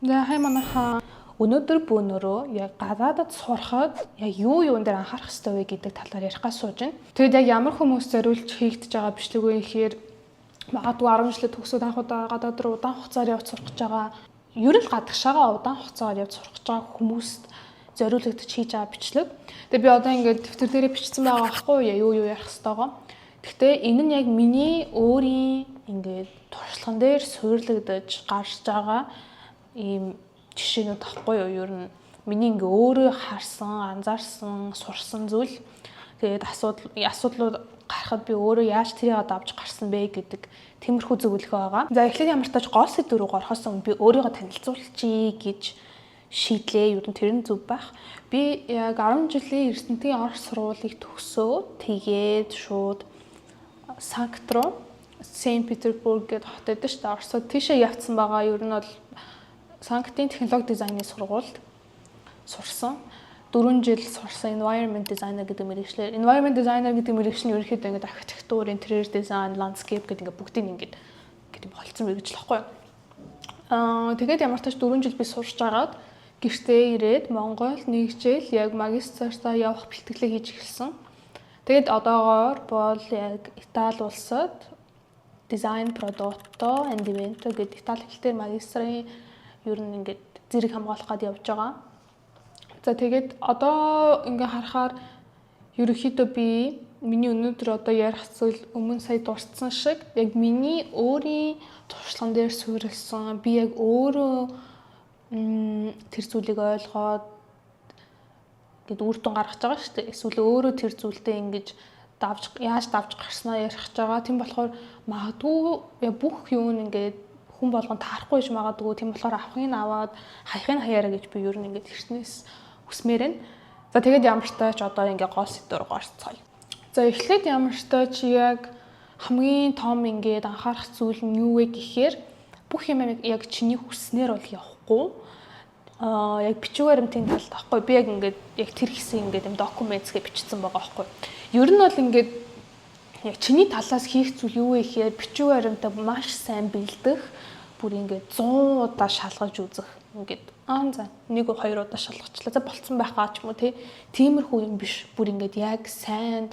За хай манайхаа өнөөдөр бөөнөрөө яг гадаадд сурахад яг юун дээр анхаарах хэрэгтэй вэ гэдэг талаар ярих гас сууж байна. Тэгэд яг ямар хүмүүс зориулж хийгдэж байгаа бичлэг вэ гэхээр магадгүй 10 жилд төгсөөд анх удаа гадаад руу удаан хугацаар явж сурах гэж байгаа, ер нь гадагшаага удаан хугацаар явж сурах гэж байгаа хүмүүст зориулагдаж хийж байгаа бичлэг. Тэгээ би одоо ингээд дэвтэр дээрээ бичсэн байгаа байхгүй юу ярих хэрэгтэйгоо. Гэхдээ энэ нь яг миний өөрийн ингээд туршлаган дээр суйрлагдаж гарч байгаа ийм жишээнүүд тахгүй юу? Ер нь миний ингээ өөрөө харсан, анзаарсан, сурсан зүйл. Тэгээд асуудлууд гарахад би өөрөө яаж тэрийг давж гарсан бэ гэдэг тиймэрхүү зөвлөгөө байгаа. За эхлээд ямар ч тач гол сэдв рүү орохоос өмнө би өөрийгөө танилцуулчихъя гэж шийдлээ. Ер нь тэр нь зөв байх. Би яг 10 жилийн эрдэнэтийн орос сургуулийг төгсөө тэгээд шууд Санкт руу Сент Петербург гэдэг хот байдаг шүү дээ. Оросод тийшээ явцсан байгаа. Ер нь бол Санктын технологи дизайны сургуульд сурсан. 4 жил сурсан environment designer гэдэг мэргэжлэр. Environment designer гэдэг мэргэжил нь ерөнхийдөө ингээд архитектур, interior design, landscape гэдэг ингээд бүгдийг ингээд юм холцсон мэргэжил байхгүй юу? Тэгээд ямар ч тач 4 жил би сурч агаад гэртээ ирээд Монголд нэгжээл яг магистртаа явах бэлтгэлээ хийж эхэлсэн. Тэгээд одоогоор бол яг Итали улсад design prodotto andamento гэдэг Итали хэлээр магистрийн ер нь ингээд зэрэг хамгаалах гээд явж байгаа. За тэгээд одоо ингээ харахаар ерөнхийдөө би миний өнөөдөр одоо ярих зүйл өмнө сая дурдсан шиг яг миний өөрийн туршлаган дээр суурилсан. Би яг өөрөө тэр зүйлийг ойлгоод ингээд үр дүн гаргаж байгаа шүү дээ. Эсвэл өөрөө тэр зүйлдээ ингэж яаж давж гарснаа ярих гэж байгаа. Тийм болохоор магадгүй бүх юм ингээд хүн болгон таарахгүй гэж магадгүй. Тийм болохоор авахыг аваад хаяхыг хаяараа гэж би ер нь ингээд эртнээс хүсмээр байна. За тэгээд ямар ч тач одоо ингээд гол сэдвээр орцгоё. За эхлээд ямар ч тач яг хамгийн том ингээд анхаарах зүйл нь юу вэ гэхээр бүх юм яг чиний хүснээр бол явахгүй. Яг бичиг баримтын талд таахгүй. Би яг ингээд яг тэр хэсэг ингээд юм документсгээ бичсэн байгаа байхгүй. Ер нь бол ингээд яг чиний талаас хийх зүйл юу вэ гэхээр бичиг баримтаа маш сайн бэлдэх, бүр ингээд 100 удаа шалгаж үзэх. Ингээд за 1-2 удаа шалгачлаа. За болцсон байхаа ч юм уу тиймэрхүү юм биш. Бүр ингээд яг сайн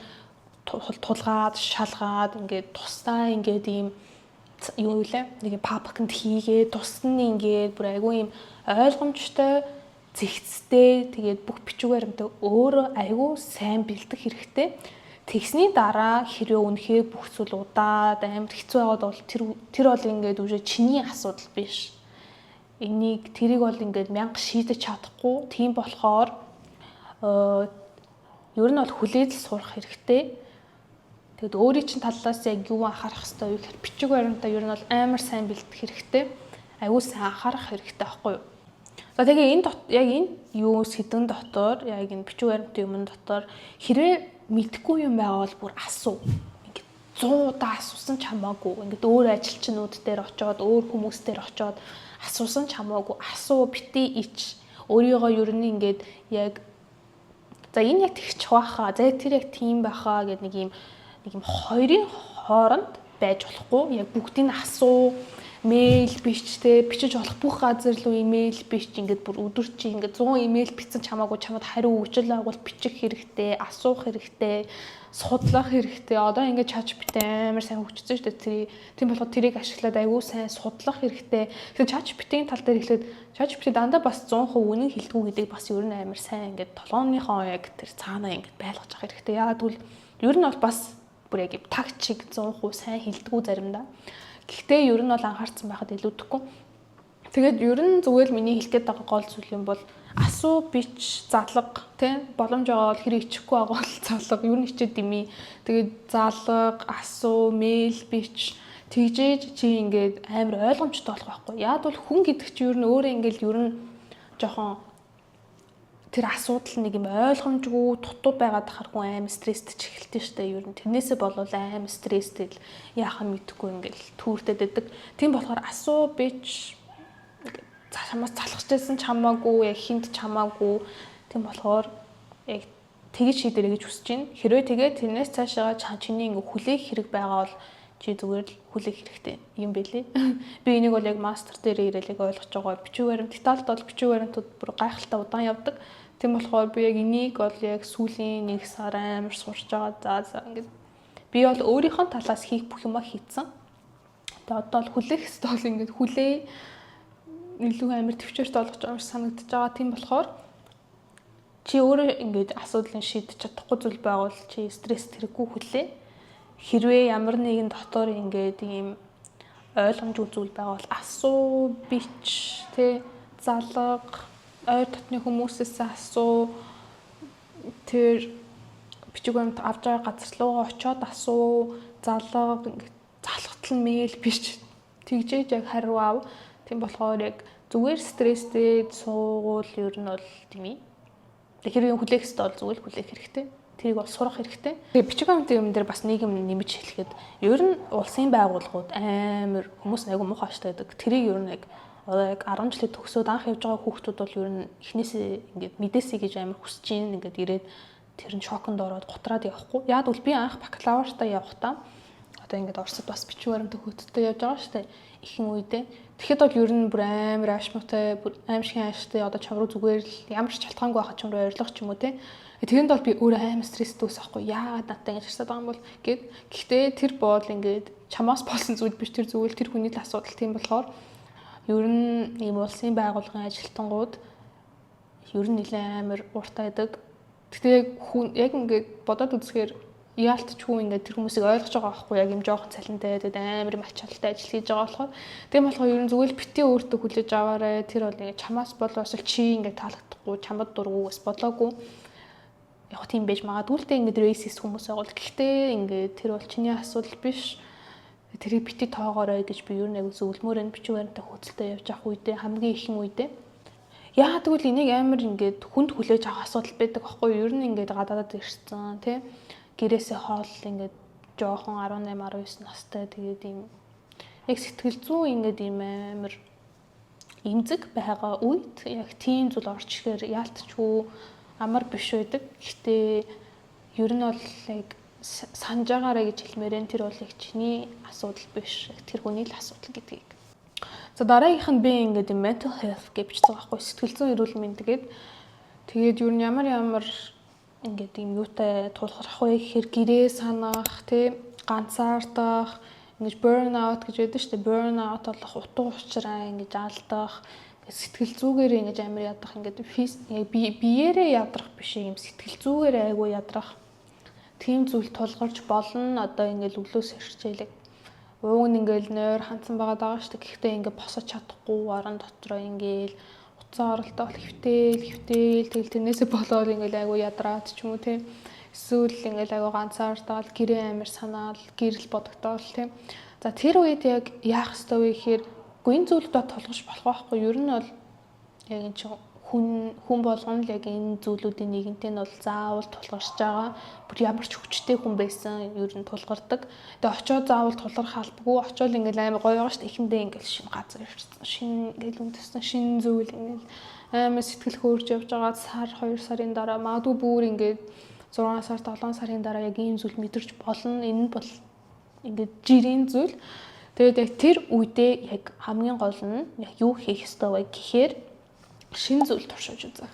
тулгаад, шалгаад ингээд тусдаа ингээд ийм юу вэ? Нэг папканд хийгээд тусна ингээд бүр айгүй юм ойлгомжтой, зэгцтэй тэгээд бүх бичиг баримтаа өөрөө айгүй сайн бэлдэх хэрэгтэй. Тэгсний дараа хэрвээ үнэхээр бүх зүйл удаад амар хэцүү байгаад бол тэр бол ингээд үгүй чиний асуудал биш. Тэрийг бол ингээд мянга шийдэж чадахгүй. Тийм болохоор ер нь бол хүлээж сурах хэрэгтэй. Тэгэд өөрийн чинь талаас яг юу анхаарах хэрэгтэй вэ гэхээр бичиг баримтаа ер нь бол амар сайн бэлдэх хэрэгтэй. Аюу сайн анхаарах хэрэгтэй байхгүй юу? За тэгээ энэ юу сэдвэн дотор яг энэ бичиг баримтын юм дотор хэрвээ мэдхгүй юм байгаа бол бүр асуу. Ингээд 100 удаа асуусан ч хамаагүй. Ингээд өөр ажилчнууд дээр очиод, өөр хүмүүс дээр очиод асуусан ч хамаагүй. Асуу, битээ ич. Өөрийгөө ер нь ингээд яг за энэ яг тэгчих байхаа. За тэр яг тийм байхаа гэдэг нэг юм хоёрын хооронд байж болохгүй. Яг бүгдийг нь асуу. Мэйл бичтэй бичиж болох бүх газар руу имэйл бич ингээд бүр өдөр чи ингээд 100 имэйл бичсэн ч хамаагүй чамд хариу өгчл байгуул бичих хэрэгтэй, асуух хэрэгтэй, судлах хэрэгтэй. Одоо ингээд ChatGPT амар сайн хөгжсөн шүү дээ. Тийм болохоор тэрийг ашиглаад аягүй сайн судлах хэрэгтэй. Тэгэхээр ChatGPT-ийн тал дээр ихлээд ChatGPT дандаа бас 100% үнэн хэлдэггүй гэдэг бас ер нь амар сайн ингээд толгооныхоо яг тэр цаанаа ингээд байлгаж авах хэрэгтэй. Яагаад гэвэл ер нь бол бас бүр яг тагч шиг 100% сайн хэлдэггүй заримдаа. Гэхдээ ер нь бол анхаарсан байхад илүүдэхгүй. Тэгээд ер нь зүгээр л миний хэлэх гээд байгаа гол зүйл юм бол асуу, бич, залга тийм боломж байгаа бол хэрэг ичихгүй байгаа бол залга, ер нь хичээд димий. Тэгээд залга, асуу, мэйл, бич тэгжээж чи ингээд амар ойлгомжтой болох байхгүй. Яад бол хүн гэдэг чи ер нь өөрөө ингээд ер нь жоохон тэр асуудал нэг юм ойлгомжгүй дутуу байгаад хахаар хүн аим стресстэй ч эхэлтэж штэ ер нь тэрнээсээ болвол аим стресстэй л яах нь мэдэхгүй ингээл түүртэд байдаг. Тийм болохоор асуу бич чамаас залхажсэн ч хамаагүй яг хинт ч хамаагүй. Тийм болохоор яг тэгж шийдэрэй гэж хүсэж байна. Хэрвээ тэгээд тэрнээс цаашаа чиний ингээ хүлээх хэрэг байгаа бол Чи зүгээр л хүлээх хэрэгтэй юм бэлээ. Би энийг бол яг мастер дээр ирэлэг ойлгож байгаа. Бичиг баримт детальд бол бичиг баримтууд бүр гайхалтай удаан явдаг. Тийм болохоор би яг энийг бол яг сүүлийн 1 сар амар сурч байгаа. За ингээд би бол өөрийнхөө талаас хийх бүх юмаа хийцэн. Тэгээ одоо л хүлээх хэвээр бол ингээд хүлээ илүү амар төвчээрт болгож байгаа санагдаж байгаа. Тийм болохоор чи өөрөө ингээд асуудлыг шийдэж чадахгүй зүйл байгуул чи стресс тэрэггүй хүлээ. Хэрвээ ямар нэгэн дотор ингээд ийм ойлгомжгүй зүйл байвал асуу, бич, тэ залга, ойр дотны хүмүүсээс асуу. Тэр бичиг баримт авч байгаа газар руугаа очиод асуу, залга, ингээд залхтал мэйл биш. Тэгжээж яг хариу ав. Тийм болохоор яг зүгээр стресстэй суугуул ер нь бол тийм ээ. Хэрвээ хүлээх хэвээр бол зүгээр хүлээх хэрэгтэй. Тэрийг бол сурах хэрэгтэй. Тэгээ бичиг баримтын юм дээр бас нэг юм нэмж хэлэхэд ер нь улсын байгууллагууд амар хүмүүс айгу муухай аштай байдаг. Тэрийг ер нь яг 10 жилийн төгсөөд анх явж байгаа хүүхдүүд бол ер нь эхнээсээ ингээд мэдээсэй гэж амар хүсэж ийн ингээд ирээд тэр нь шоконд ороод гутраад явахгүй. Яг бол би анх бакалавртаа явахдаа одоо ингээд Оросд бас бичиг баримтын хөөцтэй явж байгаа шүү дээ. Ихэнх үедээ. Тэгэхэд бол ер нь бүр амар аашмуутай, бүр аимшигын ааштай одоо чам руу зүгээр л ямар ч шалтгаангүй байхад чам руу ойрлох ч юм уу те. Тэгэнд бол би өөрөө амар стресстэй усахгүй. Яагаад надад ингэж харсаад байгаа юм бол гэд. Гэхдээ тэр боол ингээд чамаас болсон зүйл биш тэр зүгээр тэр хүний л асуудал тийм болохоор ер нь ийм улсын байгууллагын ажилтнууд ер нь нэлээд амар ууртай байдаг. Гэхдээ яг ингээд бодоод үзэхээр яалтчгүй ингээд тэр хүмүүсийг ойлгож байгаа байхгүй яг юм жоохон цалинтай тэгээд амар ачаалттай ажил хийж байгаа болохоор тийм болохоор ер нь зүгээр л битээ өөртөө хүлээж аваарай. Тэр бол ингээд чамаас болоос л чи ингээд таалагдахгүй чамд дургуус бодлоогүй. Яг тийм байж магадгүй л дээ ингээд рейсист хүмүүс байгаад. Гэхдээ ингээд тэр бол чиний асуудал биш. Тэрийг бити тоогоорой гэж би ер нь яг зөвлөмөр энэ бичиг баримтаа хөөцөлтөд явж авах үедээ хамгийн ихэнх үедээ. Яагаад гэвэл энийг амар ингээд хүнд хүлээж авах асуудал байдаг байхгүй юу? Ер нь ингээд гадаадад ирсэн тий. Гэрээсээ хоол ингээд жоохон 18 19 настай тэгээд ийм яг сэтгэл зүйн ингээд ийм амар эмзэг байгаа үед яг тийм зүйл орж ирэхээр яалтчгүй амар биш байдаг. Гэхдээ ер нь бол яг санаж байгаарай гэж хэлмээр энэ тэр бол яг чиний асуудал биш. Тэр хүний л асуудал гэдгийг. За дараагийнх нь би ингээд mental health гэж бичсэн байхгүй сэтгэл зүйн эрүүл мэнд тэгээд ер нь ямар ингээд юм юутай тулгарх вэ гэхээр гэрээ санах тий ганцаардах ингэж burnout гэж байдаг шүү дээ. Burnout болох утга учраа ингэж алдах сэтгэл зүгээр ингэж амар ядах ингээд биеэрээ ядрах биш юм сэтгэл зүгээр айгүй ядрах тийм зүйл тулгарч болно. Одоо ингээд өглөөс хэрчээлэг ууг нь ингээд нойр хандсан байгаа шүү дээ. Гэхдээ ингээд босож чадахгүй орон дотроо ингээд уцаа оролтоо хөвтэйл тэгэл тэрнээсээ болоод ингээл айгу ядраад ч юм уу те эсвэл ингээл айгу ганцаардаад гэрээ амир санаал гэрэл бодогдоол те. За тэр үед яг яах ёстой вэ гэхээр энэ зүйлдээ толгош болох байхгүй. Ер нь бол яг энэ чинь хүн болгоно л яг энэ зүйлүүдийн нэгэнтэй нь бол заавал тулгарч байгаа. Бүр ямар ч хүчтэй хүн байсан ер нь тулгардаг. Тэгээ очиод заавал тулгарх албагүй. Очиод ингээл амар гоё байгаа шүү дээ. Эхэндээ ингээл шинэ газар ирсэн. Шинэ ингээл үндэссэн шинэ зүйл ингээл амар сэтгэл хөөрж явж байгаа. Сар 2 сарын дараа магадгүй бүр ингээд 6 сар 7 сарын дараа яг ийм зүйл мэдэрч болно. Энэ нь бол ингээд жирийн зүйл. Тэгээд яг тэр үедээ яг хамгийн гол нь яг юу хийх ёстой вэ гэхээр шинэ зүйл туршиж үзэх.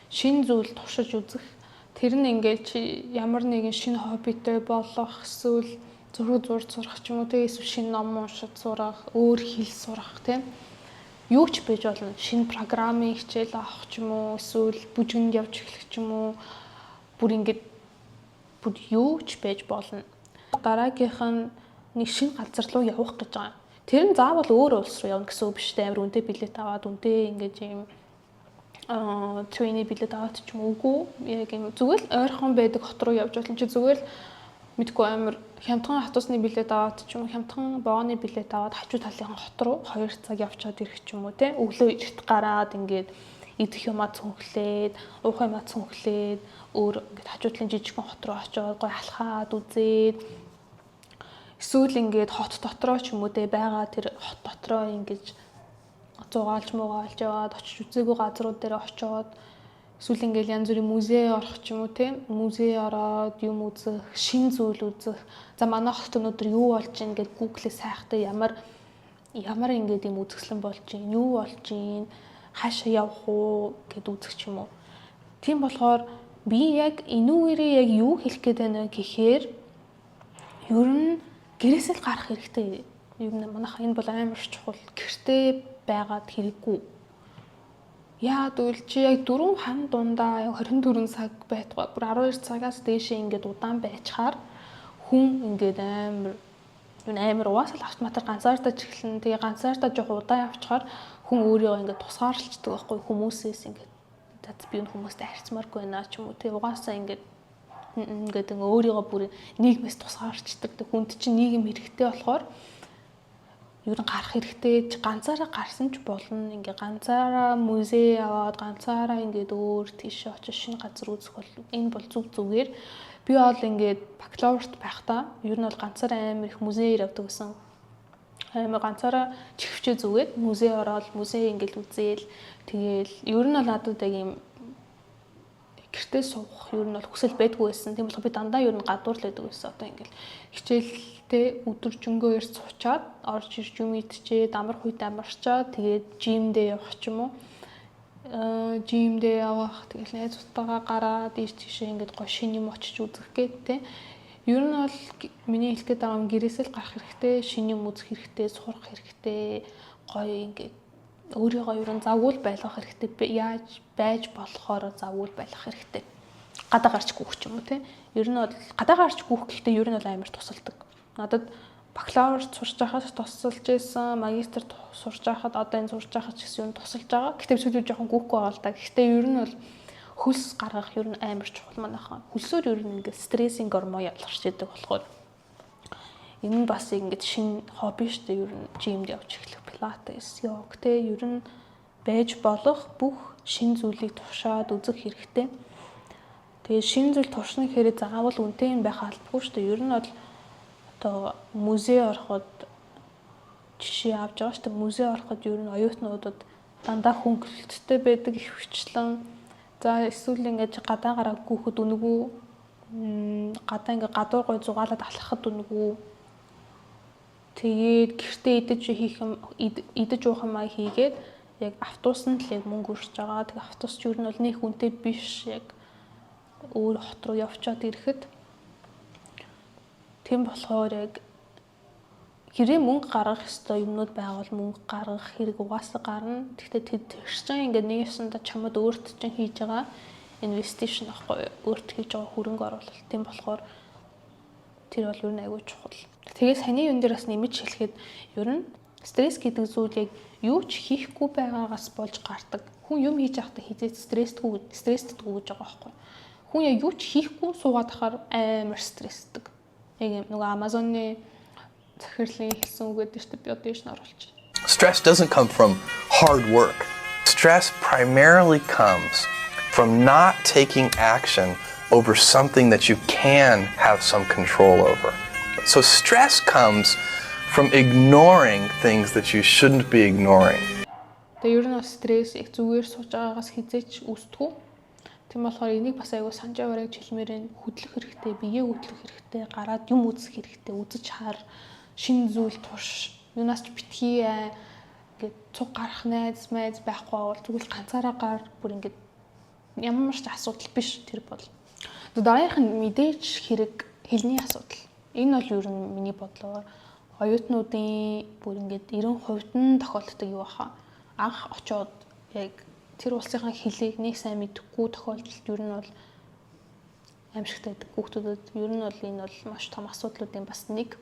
Шинэ зүйл туршиж үзэх. Тэр нь ингээл чи ямар нэгэн шинэ хоббитэй болох эсвэл зураг зурах ч юм уу тэгээ эсвэл шинэ ном уншиж сурах, өөр хэл сурах тийм. Юу ч байж болно. Шинэ программын хичээл авах ч юм уу эсвэл бүжгэнд явж эхлэх ч юм уу. Бүр юу ч байж болно. Дараагийнх нь нэг шинэ газар руу явах гэж байгаа. Тэр нь заавал өөр улс руу явна гэсэн үг биш дээ. Амар үнэтэй билет аваад үнэтэй ингэж юм трейни билет аваад ч юм уугүй. Яг юм зүгээр л ойрхон байдаг хот руу явж болно чи зүгээр л мэдгүй амар Хямдхан хот усны билет аваад ч юм Хямдхан боогоны билет аваад хажуу талынхан хот руу 2 цаг явчаад ирэх ч юм уу те. Өглөө эрт гараад ингээд идэх юмаа цүнхлээд, уух юмаа цүнхлээд өөр ингээд хажуу талын жижигхэн хот руу очиод гой алхаад үзээд эсвэл ингээд хот дотроо ч юм уу те байгаа тэр хот дотроо ингээд зугаалж яваад очиж үзээгүй газрууд дээр очиод Эсвэл ингээл янз бүрийн музей орох ч юм уу те. Музей ороод юм үзэх, шин зүйл үзэх. За манай хотод өнөөдөр юу болж ийн гэд Google-ээс хайхтай ямар ингээд юм үзэсгэлэн болж ийн, юу болж ийн, хаашаа явах уу гэд үзэх ч юм уу. Тийм болохоор би яг энэ үеэрээ яг юу хэлэх гээд байна гэхээр ер нь гэрээсээ гарах хэрэгтэй. Ер нь манайха энэ бол амар чухал. Гэртээ байгаад хэрэггүй. Яа гэвэл чи яг 4 хан дундаа 24 цаг байтугай бүр 12 цагаас дээшээ ингээд удаан байчаар хүн ингээд амар угаасаа л автоматар ганцаардаж эхэлнэ. Тэгээ ганцаардаа жоох удаан явчихаар хүн өөрийгөө ингээд тусгаарлцдаг байхгүй хүмүүсээс ингээд би энэ хүмүүстэй харьцмааргүй байна ч юм уу. Тэгээ угаасаа ингээд өөрийгөө бүр нийгмээс тусгаарчдаг. Хүнд чинь нийгэм хэрэгтэй болохоор ер нь гарах хэрэгтэй. Ганцаараа гарсан ч болно. Ингээ ганцаараа музей яваад ганцаараа ингээд өөр тийш очиж шинэ газар үзэх бол энэ бол зүгээр. Би бол ингээд бакалаврт байхдаа ер нь бол ганцаараа амар их музейээр явдаг гэсэн. Амар ганцаараа чихвчээ зүгээд музей ороод музей ингээд үзээл тэгээл ер нь бол надад яг юм гэртээ суух ер нь бол хүсэл байдгүй байсан. Тийм болохоор би дандаа ер нь гадуур л байдаг байсан. Одоо ингээд хичээлтэй өдөржингөө ерц суучаад орж ирж юм идчихээ, амар хуйд амарчаад тэгээд жимдээ явах ч юм уу. Жимдээ явах тэгэл найзуудтайгаа гараад тийшээ ингээд гоё шинэ юм очиж үзэх гээд те. Ер нь бол миний хэлэх гээд байгаа юм гэрээсээ л гарах хэрэгтэй, шинэ юм үзэх хэрэгтэй, сурах хэрэгтэй, гоё ингээд өөрийгөө ер нь завгүй байлгах хэрэгтэй. Яаж байж болохоор завгүй байлгах хэрэгтэй. Гадаа гарч гүөх ч юм уу те. Ер нь бол гадаа гарч гүөх гэхдээ ер нь бол амар тусалдаг. Надад бакалавр сурч байхад тусалж байсан, магистр сурч байхад одоо энэ сурч байхад ч гэсэн юм тусалж байгаа. Гэхдээ сүүлийн жоохон гүхгүй байгаа л да. Гэхдээ ер нь бол хөлс гаргах ер нь амар чухал манайхаа. Хөлсөөр ер нь ингээд стрессинг гормон ялгарч идэг болохоор энэ нь бас ингээд шинэ хобби шүү дээ. Ер нь жимд явж эхлэх, пилатес, йог те ер нь байж болох бүх шинэ зүйлийг туршаад үзэх хэрэгтэй. Тэгээ шинэ зүйл туршна гэхээр заавал үнэтэй юм байх албагүй шүү дээ. Ер нь бол одоо музей ороход жишээ авч байгаа шүү дээ. Музей ороход ер нь оюутнуудад дандаа хөнгөлөлттэй байдаг их хвчлэн. За эсвэл ингээд гадаагаараа гүөхөд үнэгүй гадаа ингээд гадуур гой зугаалаад алхахад үнэгүй. Тэгээд гэртээ идэж уух юм аа хийгээд яг автобусанд л яг мөнгө өрсөж байгаа. Тэгээ автобус ч ер нь бол нэх үнэтэй биш. Яг өөр хот руу явчаад ирэхэд тийм болохоор яг хэрэг мөнгө гаргах ёстой юмнууд байвал мөнгө гаргах хэрэг угаасаа гарна. Гэхдээ тэрчэн ингээд нэг юмсанда чамд өөрт чинь хийж байгаа инвестишн ахгүй өөрт хийж байгаа хөрөнгө оруулалт. Тийм болохоор тэр бол ер нь аягүй чухал. Тэгээ саний юм дээр бас нэмж хэлэхэд ер нь стресс гэдэг зүйл яг юу ч хийхгүй байгаагаас болж гардаг. Хүн юм хийж байхдаа хизээд стрессдэггүй гэж байгаа байхгүй. Хүн яг юу ч хийхгүй суугаад ахаар амар стрессдэг. Яг нөгөө Amazon-ы захирлын хэлсэн үг гэдэг чинь би одоо ийш оруулчих. Stress doesn't come from hard work. Stress primarily comes from not taking action over something that you can have some control over. So stress comes from ignoring things that you shouldn't be ignoring. Тэгээ ер нь стресс их зүгээр сууж байгаагаас хизээч үүсдэггүй. Тийм болохоор энийг бас аягүй санаж аваарай гэж хэлмээрэн хөдлөх хэрэгтэй, биеэ хөдлөх хэрэгтэй, гараад юм үзэх хэрэгтэй, үзэж хаар, шинэ зүйл турш. Юунаас ч битгий ингээд цуг гарах найз байхгүй бол зүгээр ганцаараа гар бүр ингээд ямар ч асуудал биш тэр бол. Дараагийнх нь мэдээж хэрэг хэлний асуудал. Энэ бол ер нь миний бодлоор оюутнуудын бүр ингээд 90% нь тохиолддог юу баха. Анх очоод яг тэр улсынхаа хэлийг нэг сайн мэдэхгүй тохиолдолд ер нь бол аимшигтай байдаг хүүхдүүдэд ер нь бол энэ бол маш том асуудлуудын бас нэг.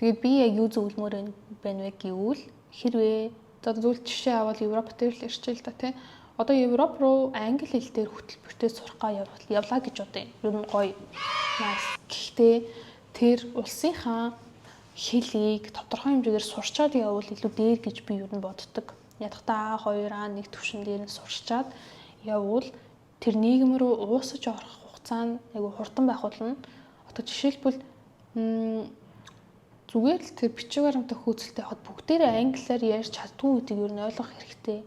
Тэгээд би яг юу зөвлөмөр байна вэ гэвэл хэрвээ одоо зүйл жишээ аваад Европ дээр л ирчихэл та тий. Одоо Европ руу англи хэл дээр хөтөлбөртэй сурахгаа явлаа гэж бодъё. Ер нь гоё. Гэхдээ тэр улсынхаа хэлийг тодорхой хэмжээгээр сурчаад явбал илүү дээр гэж би ер нь боддог. Ядахтаа A2, A1 төвшин дээр нь сурчаад явбал тэр нийгэм рүү уусаж орох хугацаа нь айгүй хурдан байх болно. Одоо жишээлбэл зүгээр л тэр бичиг баримттай хөөцөлтэй хад бүгдээрээ англиар ярьж чаддгүй гэдгийг ер нь ойлгох хэрэгтэй.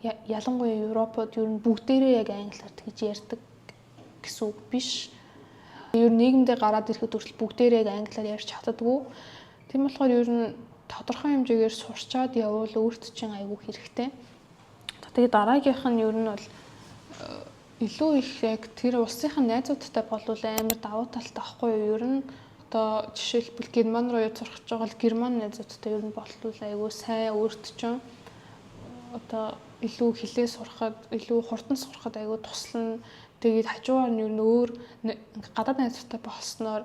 ялангуяа Европод ер нь бүгдээрээ яг англиар тэгж ярьдаг гэсэн үг биш. Ер нь нийгэмдээ гараад ирэхэд хүртэл бүгдээрээ яг англиар ярьж чаддаггүй. Тийм болохоор ер нь тодорхой хэмжээгээр сурчаад явбал өөрт чинь айгүй хэрэгтэй. Тэгээ дараагийнх нь ер нь бол илүү их яг тэр улсынхаа найзуудтай болвол амар давуу талтай ахгүй юу? Ер нь одоо жишээлбэл Герман руу явж сурах гэж байгаа бол Герман найзуудтай ер нь болвол айгүй сайн өөрт чинь одоо илүү хэлээ сурахад, илүү хурдан сурахад айгүй туслана. Тэгээд хажуугаар нь ер нь өөр гадаад найзуудтай болсноор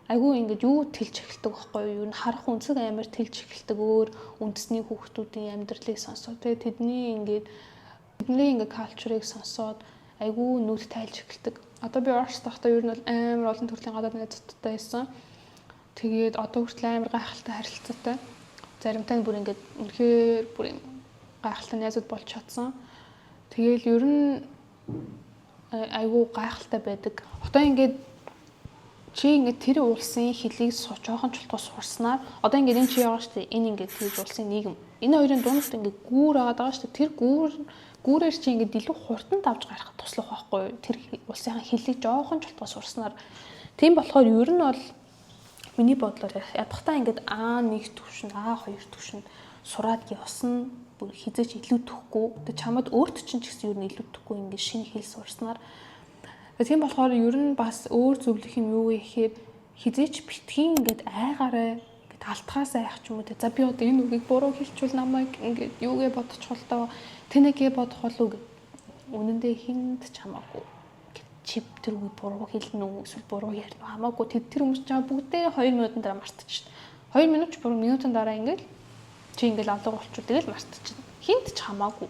айгүй ингэж юу тэлж эхэлдэг байхгүй юу? Ер нь харах үнцэг амар тэлж эхэлдэг өөр үндэсний хүүхдүүдийн амьдралыг сонсоод тэдний ингээ калчурыг сонсоод айгүй нүд тайлж эхэлдэг. Одоо би Орос тахта ер нь бол амар олон төрлийн гадаад найзуудтай байсан. Тэгээд одоо хүртэл амар гайхалтай харилцаатай. Заримтай нь бүр ингээд үнэхээр бүр гайхалтай найзууд болж чадсан. Тэгээл ер нь айгүй гайхалтай байдаг. Одоо ингээд чи ингээд тэр улсын хэлийг жоохон чултгаас сурснаар одоо ингээд энэ чи яагаа штэ энэ ингээд тэр улсын нийгэм энэ хоёрын дунд ингээд гүүр аваад байгаа штэ тэр гүүрээр чи ингээд илүү хурдан давж гарахад туслах байхгүй юу? Тэр улсынхаа хэлийг жоохон чултгаас сурснаар тийм болохоор ер нь бол миний бодлоор ядахтаа ингээд А1 төвшин А2 төвшин сураад явсан бүр хизээч илүү төхгүй. Тэгээ чамд өөрт чинь ч гэсэн ер нь илүү төхгүй ингээд шинэ хэл сурснаар тийм болохоор ер нь бас өөр зөвлөх юм юу вэ гэхээр хизээч битгий ингээд айгаараа ингээд алтгаас айх ч юм уу те. За би одоо энэ үгийг буруу хэлчихвэл намайг ингээд юугээ бодчих болтоо тэнэгээ бодох болов гэд. Үнэндээ хинд ч хамаагүй. Чип тэр үгийг буруу хэлнэ үү эсвэл буруу ярина уу хамаагүй тэр хүмүүс чам бүгдээ 2 минутын дараа мартчихна. 2 минут ч буруу минутын дараа ингээд чи ингээд алга болчихвол тэгэл мартчихна. Хинд ч хамаагүй.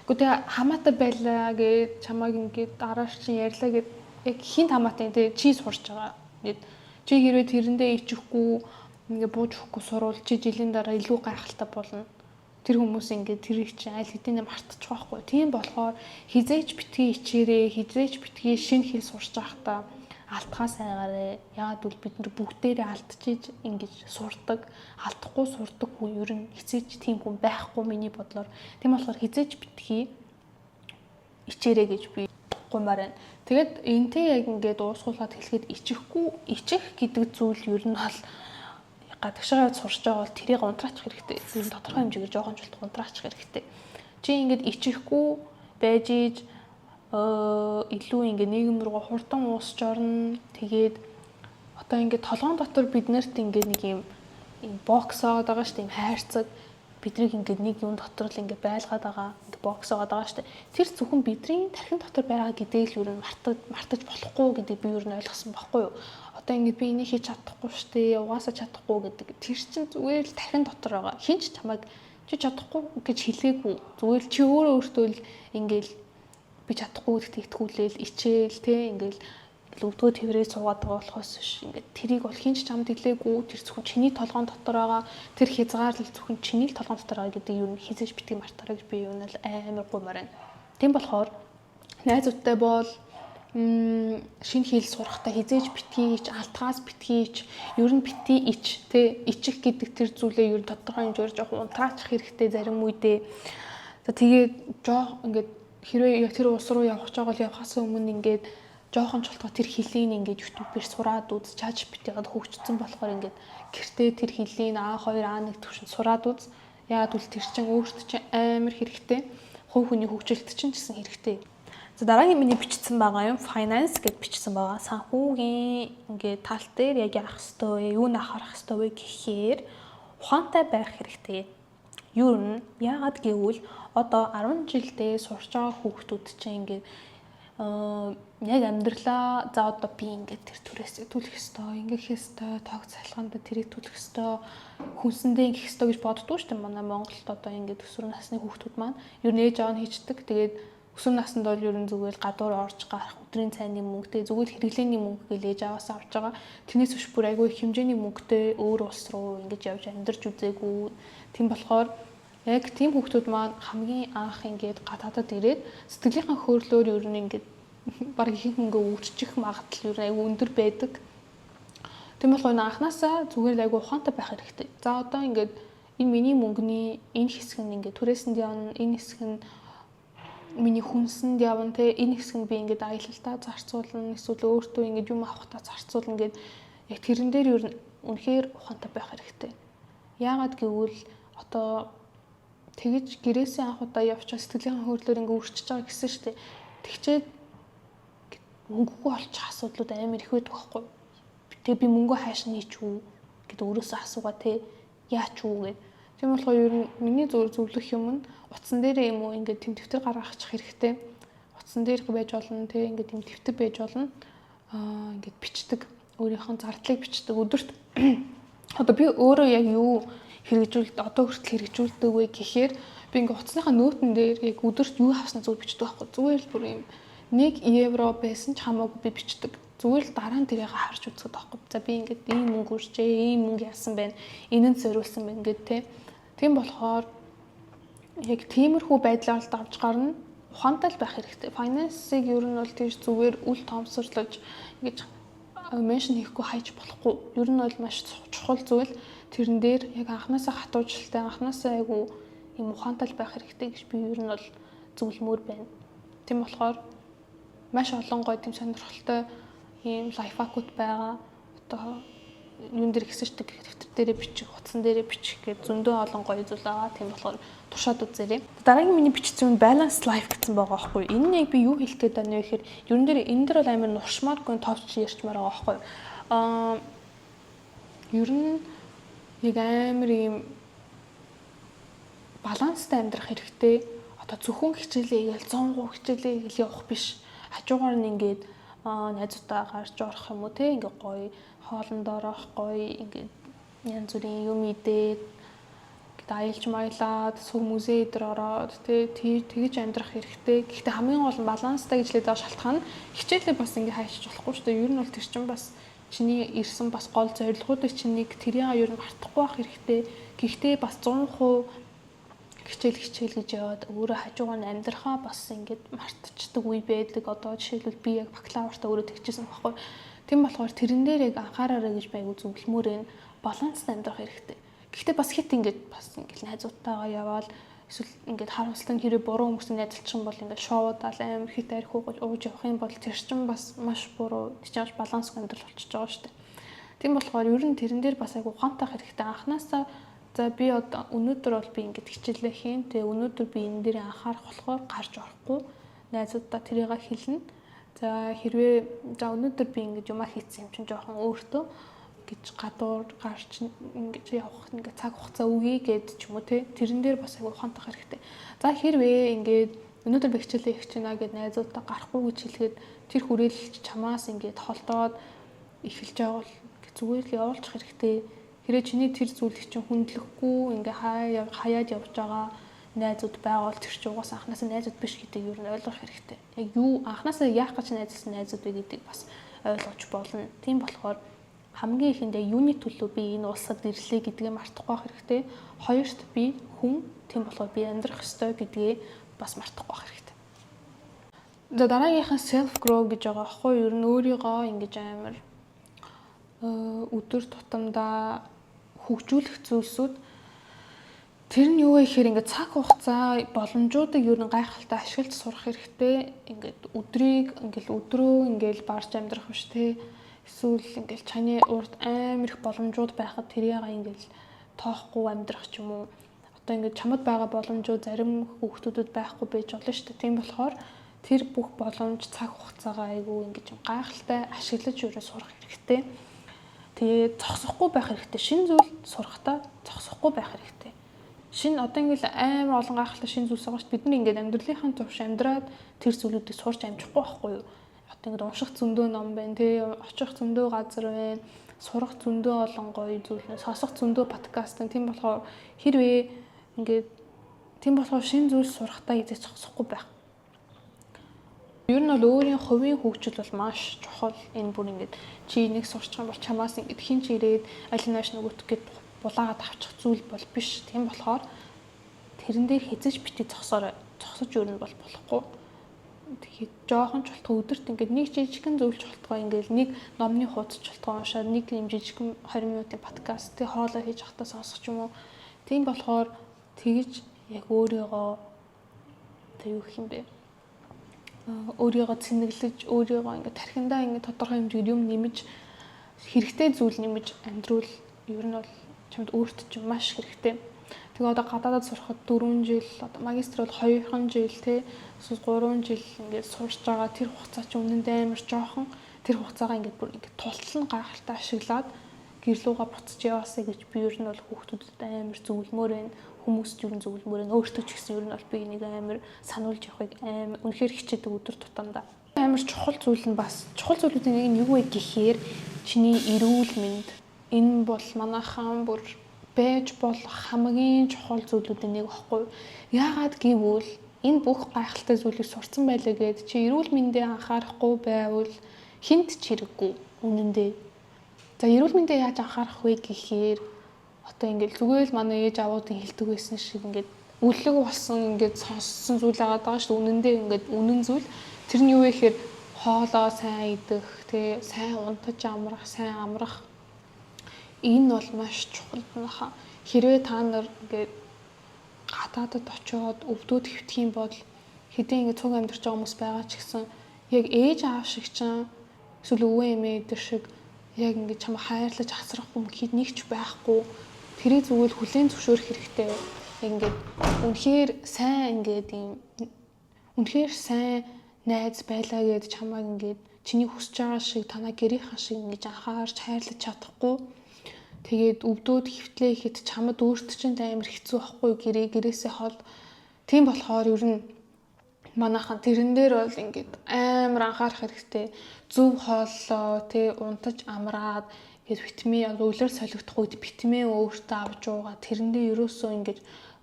Гэхдээ хамаатай байлаа гэж чамайг ингээд дарааш чинь ярьлаа гэд яг хинт хамаатай тий чи сурч байгаа. Ингээд чи хэрвээ тэрэндээ ичихгүй ингээд бууж өгөхгүй сурвал чи жилийн дараа илүү гайхалтай болно. Тэр хүмүүс ингээд тэрийг чинь аль хэдийнэ мартчих واخгүй. Тийм болохоор хизээч битгий ичээрээ хизээч битгий шинэ хэл сурч байхдаа алтгаас айгаарэ. Яагаад гэвэл бид нар бүгдээрээ алдчихж ингэж сурдаг, алдахгүй сурдаг хүн ер нь хизээч тийм хүн байхгүй миний бодлоор. Тийм болохоор хизээч битгий ичээрээ гэж би гомаар байна. Тэгээд энтэй яг ингээд уусгуулад хэлэхэд ичих гэдэг зүйл ер нь бол гадагшаа сурч байгаа бол тэрийг унтраачих хэрэгтэй. Ер нь тодорхой хэмжээгээр жоохон ч унтраачих хэрэгтэй. Чи ингээд ичихгүй байж ийж илүү ингээд нийгэм рүү хурдан уусч орно. Тэгээд одоо ингээд толгоон дотор биднэрт ингээд нэг юм боксоод байгаа шүү дээ. Юм хайрцаг биднийг ингээд нэг юм дотор л ингээд байлгаад байгаа. Ингээд боксоод байгаа шүү дээ. Тэр зөвхөн бидний тархин дотор байгаа гэдгийг л ер нь мартаж болохгүй гэдгийг би ер нь ойлгосон байхгүй юу? Одоо ингээд би энийг хийж чадахгүй шүү дээ. Угаасаа чадахгүй гэдэг. Тэр чинь зүгээр л тархин дотор байгаа. Хинч чамайг чи чадахгүй гэж хэлээгүй. Зүгээр л чи өөртөө л ингээд би чадахгүй гэдэгт итгүүлээл ичээл те ингээл өвдгөө тэрвэрээ суугаад байгаа болохоос биш ингээд тэрийг бол хинч чамд хэлээгүй тэр зөвхөн чиний толгоон дотор байгаа тэр хязгаарлал зөвхөн чиний л толгоон дотор байгаа гэдэг юу хизээж битгий мартаарай гэж би юу нь амар гомоор байна. Тийм болохоор найзуудтай бол шинэ хэл сурахтаа хизээж битгий ич алтгаас битгий ич ер нь битгий ич те ичих гэдэг тэр зүйлээ ер нь тодорхой хэмжээгээр жоохон унтраачих хэрэгтэй зарим үедээ. За тэгээд жоо ингээд хэрвээ тэр улс руу явах гэж байгаа бол явахаас өмнө ингээд жоохон чултгаа тэр хэлийг ингээд YouTube-ээр сураад үз, ChatGPT-д хөгжсөн болохоор ингээд гэртээ тэр хэлийг A2, A1 төвшин сураад үз. Яагаад гэвэл тэр чинь өөрт чинь амар хэрэгтэй. Хувь хүний хөгжилт чинь гэсэн хэрэгтэй. За дараагийн миний бичсэн байгаа юм finance гэд бичсэн байгаа. Санхүүгийн ингээд тал дээр яг яах ёстой вэ? Юу анхаарах ёстой вэ гэхээр ухаантай байх хэрэгтэй. Юу нь яагаад гэвэл одоо 10 жилдээ сурч байгаа хүүхдүүд чинь ингээд яг амьдралаа за одоо би ингээд тэр төрөөс төлөх ёстой, ингээд хийх ёстой, тоог цалханд тэрийг төлөх ёстой, хүнсэндээ ингэх ёстой гэж боддгоо шүү дээ. Манай Монголд одоо ингээд өсвөр насны хүүхдүүд маань ер нь ээж аав нь хийждэг. Тэгээд өсвөр наснд бол ер нь зүгээр гадуур орж гарах өдрийн цайны мөнгөтэй зүгээр хэрэглээний мөнгө гэж ээж аваас авч байгаа. Тэрнээс биш бүр айгүй их хэмжээний мөнгөтэй өөр улс руу ингээд явж амьдарч үзээгүй. Тийм болохоор яг тийм хүүхдүүд маань хамгийн анх ингээд гадаадад ирээд сэтгэлийнхаа хөөрлөөр ер нь ингээд баг их мөнгө өвччих магадлал ер нь айгүй өндөр байдаг. Тийм болохоор анханасаа зүгээр л айгүй ухаантай байх хэрэгтэй. За одоо ингээд энэ миний мөнгөний энэ хэсэг нь ингээд түрээсэнд явна, энэ хэсэг нь миний хүнсэнд явна те энэ хэсэг нь би ингээд аялалтаа зарцуулна эсвэл өөртөө ингээд юм авахтаа зарцуулна гэд яг тэрэн дээр юу үнэхээр ухаантай байх хэрэгтэй. Яагаад гэвэл одоо тэгэж гэрээсээ анх удаа явчих сэтгэлийн хөдлөлөөр ингээд үрчиж байгаа гэсэн шүү дээ. Тэгчээд мөнгөгүй олчих асуудлууд амар их байдаг байхгүй. Тэгээ би мөнгөө хааш нээч үү гэд өөрөөсөө асуугаа те яач үү гэд. Тийм болохоор ер нь миний зөвлөх юм нь утсан дээрээ юм уу ингээд тэм дэвтэр гаргачих хэрэгтэй. Утсан дээр байж болно те ингээд тэм дэвтэр байж болно. Ингээд бичдэг. Өөрийнхөө зардлыг бичдэг өдөрт. Одоо би өөрөө яг юу хэрэгжүүлээд одоо хүртэл хэрэгжүүлдэг вэ гэхээр би ингээд утасныхаа нөтөн дээр яг өдөрт юу авснаа зөв бичдэг байхгүй. Зүгээр л бүр юм 1 евро байсан ч хамаагүй би бичдэг. Зүгээр л дараа нь тэрийг харж үздэг байхгүй. За би ингээд ийм мөнгө үржээ, ийм мөнгө яасан байна. Энэнд зориулсан байна гэд те. Тийм болохоор яг тиймэрхүү байдлаар л давж гарна. Ухаантай л байх хэрэгтэй. Finance-ыг ер нь бол тийш зүгээр үл тоомсорлож ингэж меншн хийхгүй хайж болохгүй. Ер нь бол маш чухал зүйл. Тэрэн дээр яг анханасаа хатуужлалтай, анханасаа айгу юм ухаантай л байх хэрэгтэй гэж би ер нь бол зөвлөмөр байна. Тийм болохоор маш олон гоё тийм сонирхолтой ийм лайфхакууд байгаа. Одоо юун дээр ихсэждэг дэвтэр дээрээ бичих, утсан дээрээ бичих гэж зөндөө олон гоё зүйл байгаа. Тийм болохоор туршаад үзээрэй. Дараагийн миний бичсэн balance life гэсэн байгаа байхгүй. Энэ нь яг би юу хэлэх гээд байна вэ гэхээр ерөн дээр энэ дээр бол амар нуршмааргүй товч ярьчмаар байгаа байхгүй. Ер нь яг амар ийм баланстай амьдрах хэрэгтэй. Одоо зөвхөн хичээлээ игээл 100% хичээлээ игээл явах биш. Хажуугаар нь ингээд найзуудаа гарч орох юм уу те ингээд гоё хоолнд орох гоё ингээд янз бүрийн юм идээд ингээд аялж маялаад сүм музей дээр ороод те тэгж амьдрах хэрэгтэй. Гэхдээ хамгийн гол нь баланстай гэж хэлээд байгаа шалтгаан нь хичээлээ бас ингээд хайчих болохгүй шүү дээ. Ер нь бол тэр чинь бас чиний ирсэн бас гол зорилгоудыг чинийг тэрийг ер нь мартахгүй байх хэрэгтэй. Гэхдээ бас 100% хичээл гэж яваад өөрөө хажуугаар нь амьдрахаа бас ингээд мартчихдаг үе байдаг. Одоо жишээлбэл би яг бакалавртаа өөрөө тэгчихсэн байхгүй. Тийм болохоор тэрэн дээр яг анхаараарай гэж байг зөвлөмөр энэ баланстай амьдрах хэрэгтэй. Гэхдээ бас хит ингээд бас ингээд найзуудтайгаа яваал эсвэл ингээд харамсалтай хэрэг буруу хүмүүсийн найзалчин бол ингээд шоудаал амар хит арх ууж явах юм бол тэр чинь бас маш буруу тийч балансгүй амьдрал болчихж байгаа шүү дээ. Тийм болохоор ер нь тэрэн дээр бас айгу ухаантай хэрэгтэй. Анханасаа за би одоо өнөөдөр бол би ингээд хичээлээ хийн. Тэгээ өнөөдөр би энэ дээр анхаарах болохоор гарч орохгүй. Найзуудаа тэрийг хэлнэ. За хэрвээ за өнөөдөр би ингээд юмаа хийсэн юм чинь жоохон өөртөө гэж гадуур гарч ингээд явах ингээд цаг хугацаа өгье гэд ч юм уу те. Тэрэн дээр бас айгүй ухаантай хэрэгтэй. За хэрвээ ингээд өнөөдөр би хичээлээ хийх чинь гэд найзуудаа гарахгүй гэж хэлэхэд тэр хүрээлэлч чамаас ингээд холдоод эхэлж байгаа бол зүгээр л явуулчих хэрэгтэй. Хэрэг чиний тэр зүйлийг чинь хүндлэхгүй ингээ хаяад явж байгаа найзууд байгаад тэр чинь угаас анханасаа найзууд биш гэдгийг юу ойлгох хэрэгтэй. Яг юу анханасаа яах гэж найзлсан найзууд вэ гэдгийг бас ойлгож болно. Тийм болохоор хамгийн ихэндээ юуны төлөө би энэ улсад ирлээ гэдгийг мартахгүй байх хэрэгтэй. Хоёрт би хүн, тийм болохоор би амьдрах ёстой гэдгийг бас мартахгүй байх хэрэгтэй. За дараагийнхан self grow гэж байгаа аахгүй юу? Ер нь өөрийгөө ингэж амар өдөр тутамдаа хөгжүүлэх зүйлсүүд тэр нь юу вэ гэхээр ингээд цаг хугацаа боломжуудыг ер нь гайхалтай ашиглаж сурах хэрэгтэй. Ингээд өдрөө ингээд барж амьдрах биш те. Эсвэл ингээд чаны урд амар их боломжууд байхад тэрийг ингээд тоохгүй амьдрах ч юм уу. Одоо ингээд чамд байгаа боломжууд зарим хүүхдүүдэд байхгүй байж болно шүү дээ. Тийм болохоор тэр бүх боломж цаг хугацаагаа айгүй ингээд гайхалтай ашиглаж өөрөө сурах хэрэгтэй. Тэгээд зогсохгүй байх хэрэгтэй. Шинэ зүйл сурахдаа зогсохгүй байх хэрэгтэй. Шинэ одоо ингээл амар олон гайхалтай шинэ зүйлс байгаа шүү дээ. Бид нар ингээд амьдралынхаа турш амьдраад тэр зүйлүүдийг сурч амжихгүй байхгүй юу? Одоо ингээд унших зөндөө ном байна, тий, очих зөндөө газар байна, сурах зөндөө олон гоё зүйл, сонсох зөндөө подкаст байна. Тийм болохоор хэрвээ ингээд шинэ зүйл сурахдаа эзэж зогсохгүй байх. Ер нь бол өөрийн хувийн хөгжил бол маш чухал. Энэ бүр ингээд чи нэг сурчих юм бол чамаас ингээд хин ч ирээд аль нааш нөгөөт гээд булаагаад авчих зүйл бол биш. Тийм болохоор тэрэн дээр хэзэж бити зогсож ер нь бол болохгүй. Тэгэхээр жоохон чултгаа өдөрт ингээд нэг жижигхэн зүйл чултгаа ингээд нэг номны хуудас чултгаа уншаад нэг юм жижигхэн 20 минутын подкаст тий хоолой хийж хатаа сонсох юм уу. Тийм болохоор тэгж яг өөрийгөө тэг юу гэх юм бэ? өөрийгөө цэнэглэж, өөрийгөө ингээд тархиндаа ингээд тодорхой хэмжээгээр юм нэмэж хэрэгтэй зүйл нэмэж амьдруул ер нь бол чамд өөрт чинь маш хэрэгтэй. Тэгээ одоо гадаадад сурахад 4 жил, одоо магистр бол 2 жил те эсвэл 3 жил ингээд сурч байгаа тэр хугацаа чинь үнэндээ амар жоохон. Тэр хугацаагаа ингээд бүр ингээд тултал нь гайхалтай ашиглаад гэрлүүгээ буцаж яваасаа гэж би ер нь бол хүүхдүүдэд амар зөвлөмөр байна. Хүмүүст ер нь зөвлөмөр байна. Өөртөө ч гэсэн ер нь бол би нэг амар сануулж явахыг амар үнэхээр хичээдэг өдөр тутамдаа. Амар чухал зүйл нь бас чухал зүйлүүдийн нэг нь юу вэ гэхээр чиний эрүүл мэнд. Энэ бол манайхан бүр байж болох хамгийн чухал зүйлүүдийн нэг баггүй. Яагаад гэвэл энэ бүх гайхалтай зүйлийг сурцсан байлаа гэд чи эрүүл мэндээ анхаарахгүй байвал хинт ч хэрэггүй үнэндээ. За эрүүл мэндээ яаж анхаарах вэ гэхээр одоо ингээд зүгээр л манай ээж аваадын хэлдэг байсан шиг ингээд үлэг болсон ингээд сонссон зүйл байгаа шүү дээ. Үнэндээ ингээд үнэн зүйл. Тэр нь юу вэ гэхээр хоолоо сайн идэх, тэгээ сайн унтаж амрах, сайн амрах. Энэ бол маш чухал байна. Хэрвээ та нар ингээд гадаадад очиод өвдөд хэвтэх юм бол хэдийн ингээд цуг амьдарч байгаа хүмүүс байгаа ч гэсэн яг ээж аав шиг чинь эсвэл өвөө эмээ эдэр шиг яг ингээд чамайг хайрлаж асрах хүн хэд нэг ч байхгүй. Тэрийг зүгээр хүлээн зөвшөөрөх хэрэгтэй. Яг ингээд үнэхээр сайн ингээд юм үнэхээр сайн найз байлаа гэд чамайг ингээд чиний хүсэж байгаа шиг танаа гэрийнхэн шиг ингэж анхаарч хайрлаж чадахгүй. Тэгээд өвдөөд хөвтлээ ихэд чамд өөрт чинь амар хэцүү байхгүй гэрээсээ хол. Тийм болохоор ер нь манайхан тэрэн дээр бол ингээд амар анхаарах хэрэгтэй. Зөв хооллоо тий унтаж амраад гээд витамин өглөөр солигдох үед витамин өөртөө авч уугаа. Тэрэндээ ерөөсөө ингээд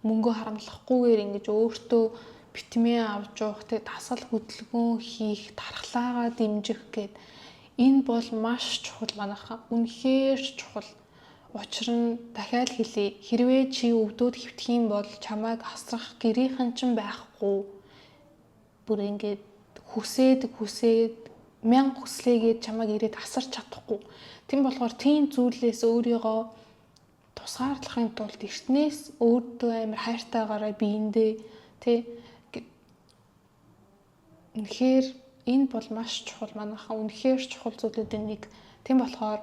мөнгө харамлахгүйгээр ингээд өөртөө витамин авч уух тий дасгал хөдөлгөөн хийх, тархлаагаа дэмжих гээд энэ бол маш чухал манайхан. Үнэхээр чухал. Учир нь дахиад хэлье. Хэрвээ чи өвдөөд хөвтөх юм бол чамайг асрах гэрийнхэн ч байхгүй. Бүр ингээд хүсээд мянга хүслээгээд чамайг ирээд асарч чадахгүй. Тийм болохоор тийм зүйлээс өөрийгөө тусгаарлахын тулд эртнээс өөртөө амар хайртайгаараа биендээ тий үнэхээр энэ бол маш чухал манайхан үнэхээр чухал зүйлүүдийн нэг. Тийм болохоор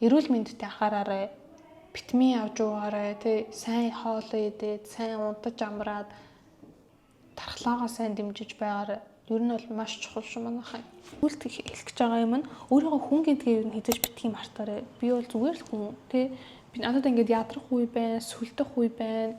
эрүүл мэндэд анхаараарай. Витамин авч уугаарай, тий сайн хоолоо идээд, сайн унтаж амраад тархлаагаа сайн дэмжиж байгаарай. Ер нь бол маш чухал шүү манайхаа. Үлд хэлэх гэж байгаа юм нь өөрийгөө хүн гэдгээ ер нь хизэж битгий мартаарай. Би бол зүгээр л хүн, тий би надад ингээд ядрах үе байна, сүлдэх үе байна.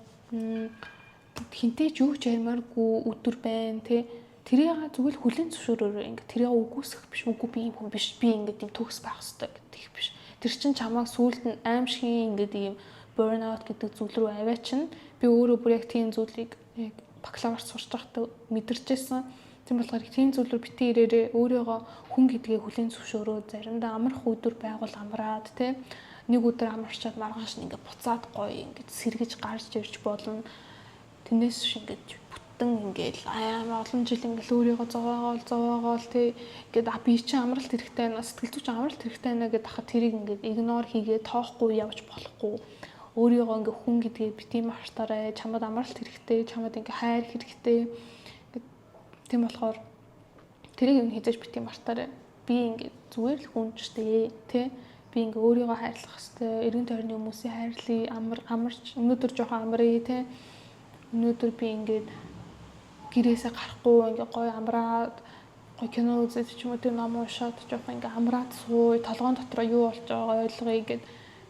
Хинтээ ч юу ч ярмааргүй өдөр байна, тий тэрийг зүгээр л хүлэн зөвшөөрөөрэй. Ингээд тэрийг үгүйсэх биш, үгүй би юм хүн биш. Би ингээд юм төгс байх хэрэгтэй гэдэг биш. Тэр чинь чамайг сүүлд нь аимшигын ингээд ийм burnout гэдэг зүйл рүү аваачин. Би өөрөө бүр яг тийм зүйлийг яг бакалавр сурч байхдаа мэдэрчээсэн. Тийм болохоор тийм зүйл рүү битгий ирээрээ өөрийгөө хүн гэдгээ хүлээн зөвшөөрөө. Заримдаа амрах өдөр байгуул амраад тий нэг өдөр амарчаад маргааш нь ингээд буцаад гоё ингээд сэргэж гарч ирж болно. Тэндээс шиг ингээд ингээд олон жил ингээд өөрийгөө зовоогоол тий ингээд би чинь амралт хэрэгтэй байна, сэтгэл зүйч амралт хэрэгтэй байна гэдээ хахад тэрийг ингээд игнор хийгээд тоохгүй явж болохгүй. Өөрийгөө ингээд хүн гэдгийг битгий мартаарай. Чамд амралт хэрэгтэй, чамд ингээд хайр хэрэгтэй. Тийм болохоор тэрийг юм хийж битгий мартаарай. Би ингээд зүгээр л хүн ч тий би ингээд өөрийгөө хайрлах хэрэгтэй. Эргэн тойрны хүмүүсийг хайрлая, амарч өнөөдөр жоохон амръя тий. Өнөөдөр би ингээд гэрээсээ гарахгүй ингээ гоё амраад гоё кино үзэж ч юм уу тийм ном уншаад жоохон ингээ амраад сууя толгоон дотроо юу болж байгааг ойлгоё гэд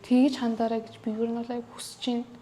тэгж хандаарай гэж би ер нь бол аяг хүсэж байна.